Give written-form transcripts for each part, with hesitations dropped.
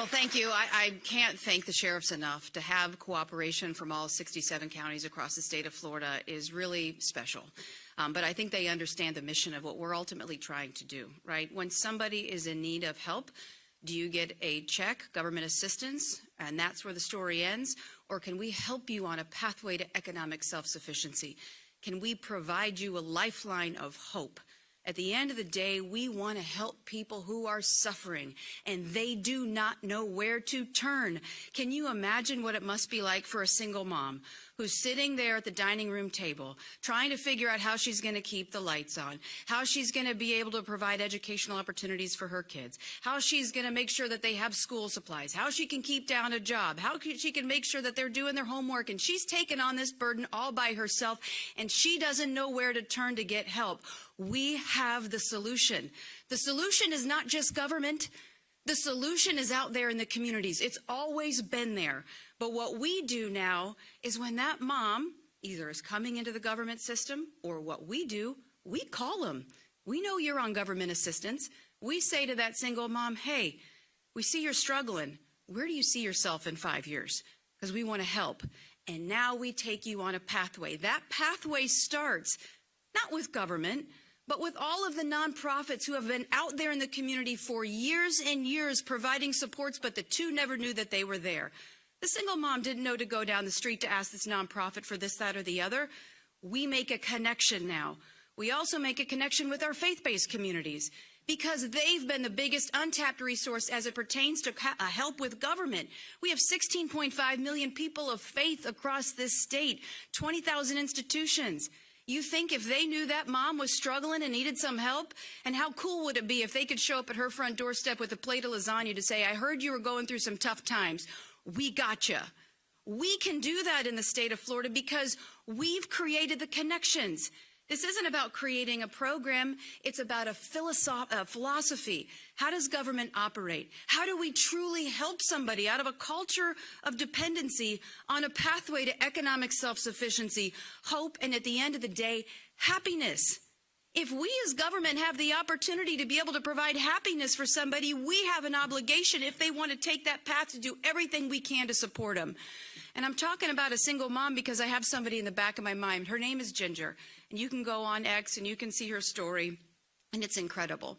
Well, thank you. I can't thank the sheriffs enough. To have cooperation from all 67 counties across the state of Florida is really special. But I think they understand the mission of what we're ultimately trying to do, right? When somebody is in need of help, do you get a check, government assistance, and that's where the story ends? Or can we help you on a pathway to economic self-sufficiency? Can we provide you a lifeline of hope? At the end of the day, we want to help people who are suffering and they do not know where to turn. Can you imagine what it must be like for a single mom who's sitting there at the dining room table trying to figure out how she's going to keep the lights on, how she's going to be able to provide educational opportunities for her kids, how she's going to make sure that they have school supplies, how she can keep down a job, how she can make sure that they're doing their homework, and she's taken on this burden all by herself and she doesn't know where to turn to get help. We have the solution. The solution is not just government. The solution is out there in the communities. It's always been there. But what we do now is when that mom either is coming into the government system or what we do, we call them. We know you're on government assistance. We say to that single mom, hey, we see you're struggling. Where do you see yourself in 5 years? Because we want to help. And now we take you on a pathway. That pathway starts not with government, but with all of the nonprofits who have been out there in the community for years and years providing supports, but the two never knew that they were there. The single mom didn't know to go down the street to ask this nonprofit for this, that, or the other. We make a connection now. We also make a connection with our faith-based communities because they've been the biggest untapped resource as it pertains to help with government. We have 16.5 million people of faith across this state, 20,000 institutions. You think if they knew that mom was struggling and needed some help, and how cool would it be if they could show up at her front doorstep with a plate of lasagna to say, I heard you were going through some tough times. We gotcha. We can do that in the state of Florida because we've created the connections. This isn't about creating a program. It's about a philosophy. How does government operate? How do we truly help somebody out of a culture of dependency on a pathway to economic self-sufficiency, hope, and at the end of the day, happiness? If we as government have the opportunity to be able to provide happiness for somebody, we have an obligation if they want to take that path to do everything we can to support them. And I'm talking about a single mom because I have somebody in the back of my mind. Her name is Ginger. And you can go on X and you can see her story. And it's incredible.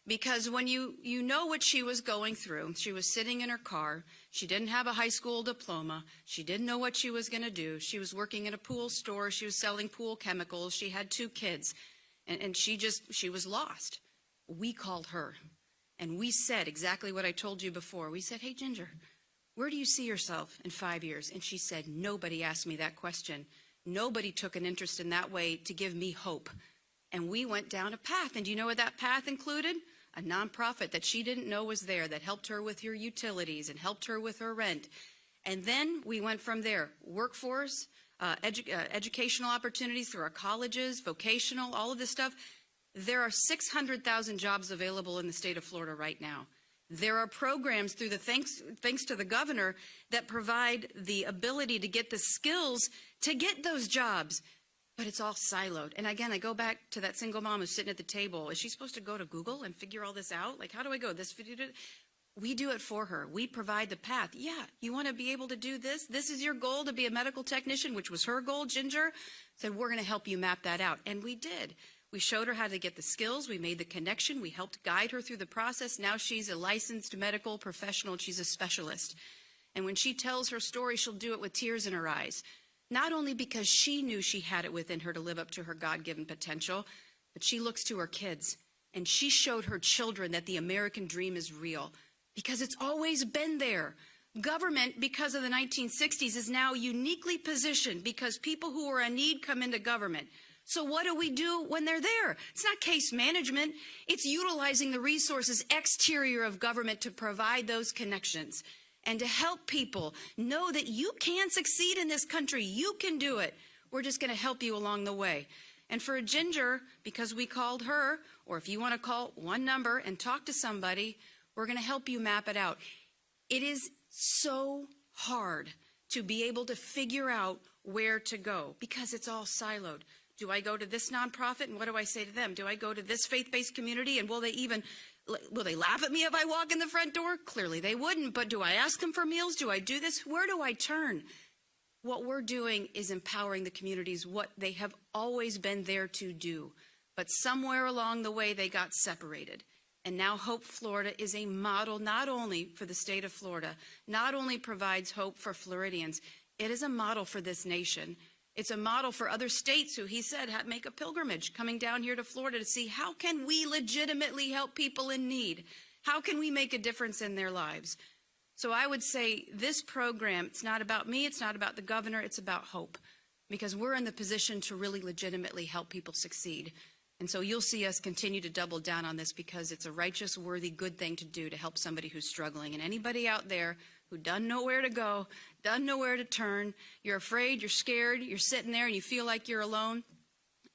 Because when you know what she was going through, she was sitting in her car. She didn't have a high school diploma. She didn't know what she was going to do. She was working at a pool store. She was selling pool chemicals. She had 2 kids. And she was lost. We called her. And we said exactly what I told you before. We said, hey, Ginger, where do you see yourself in 5 years? And she said, nobody asked me that question. Nobody took an interest in that way to give me hope. And we went down a path. And do you know what that path included? A nonprofit that she didn't know was there that helped her with her utilities and helped her with her rent. And then we went from there. Workforce, educational opportunities through our colleges, vocational, all of this stuff. There are 600,000 jobs available in the state of Florida right now. There are programs through the thanks to the governor that provide the ability to get the skills to get those jobs, but it's all siloed. And again, I go back to that single mom who's sitting at the table. Is she supposed to go to Google and figure all this out? Like, how do I go? This video? We do it for her. We provide the path. Yeah, you want to be able to do this? This is your goal, to be a medical technician, which was her goal. Ginger said, we're going to help you map that out. And we did. We showed her how to get the skills. We made the connection. We helped guide her through the process. Now she's a licensed medical professional. She's a specialist. And when she tells her story, she'll do it with tears in her eyes. Not only because she knew she had it within her to live up to her God-given potential, but she looks to her kids. And she showed her children that the American dream is real because it's always been there. Government, because of the 1960s, is now uniquely positioned because people who are in need come into government. So what do we do when they're there? It's not case management. It's utilizing the resources exterior of government to provide those connections and to help people know that you can succeed in this country. You can do it. We're just going to help you along the way. And for Ginger, because we called her, or if you want to call one number and talk to somebody, we're going to help you map it out. It is so hard to be able to figure out where to go because it's all siloed. Do I go to this nonprofit and what do I say to them? Do I go to this faith-based community and will they even Will they laugh at me if I walk in the front door? Clearly they wouldn't. But do I ask them for meals? Do I do this? Where do I turn? What we're doing is empowering the communities, what they have always been there to do. But somewhere along the way, they got separated. And now Hope Florida is a model not only for the state of Florida, not only provides hope for Floridians, it is a model for this nation. It's a model for other states who, he said, make a pilgrimage coming down here to Florida to see how can we legitimately help people in need? How can we make a difference in their lives? So I would say this program, it's not about me, it's not about the governor, it's about hope, because we're in the position to really legitimately help people succeed. And so you'll see us continue to double down on this because it's a righteous, worthy, good thing to do to help somebody who's struggling. And anybody out there who doesn't know where to go, doesn't know where to turn, you're afraid, you're scared, you're sitting there and you feel like you're alone,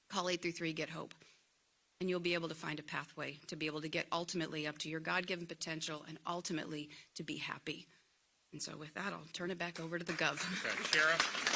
call 833-GET-HOPE. And you'll be able to find a pathway to be able to get ultimately up to your God-given potential and ultimately to be happy. And so with that, I'll turn it back over to the Gov. Okay, Sheriff.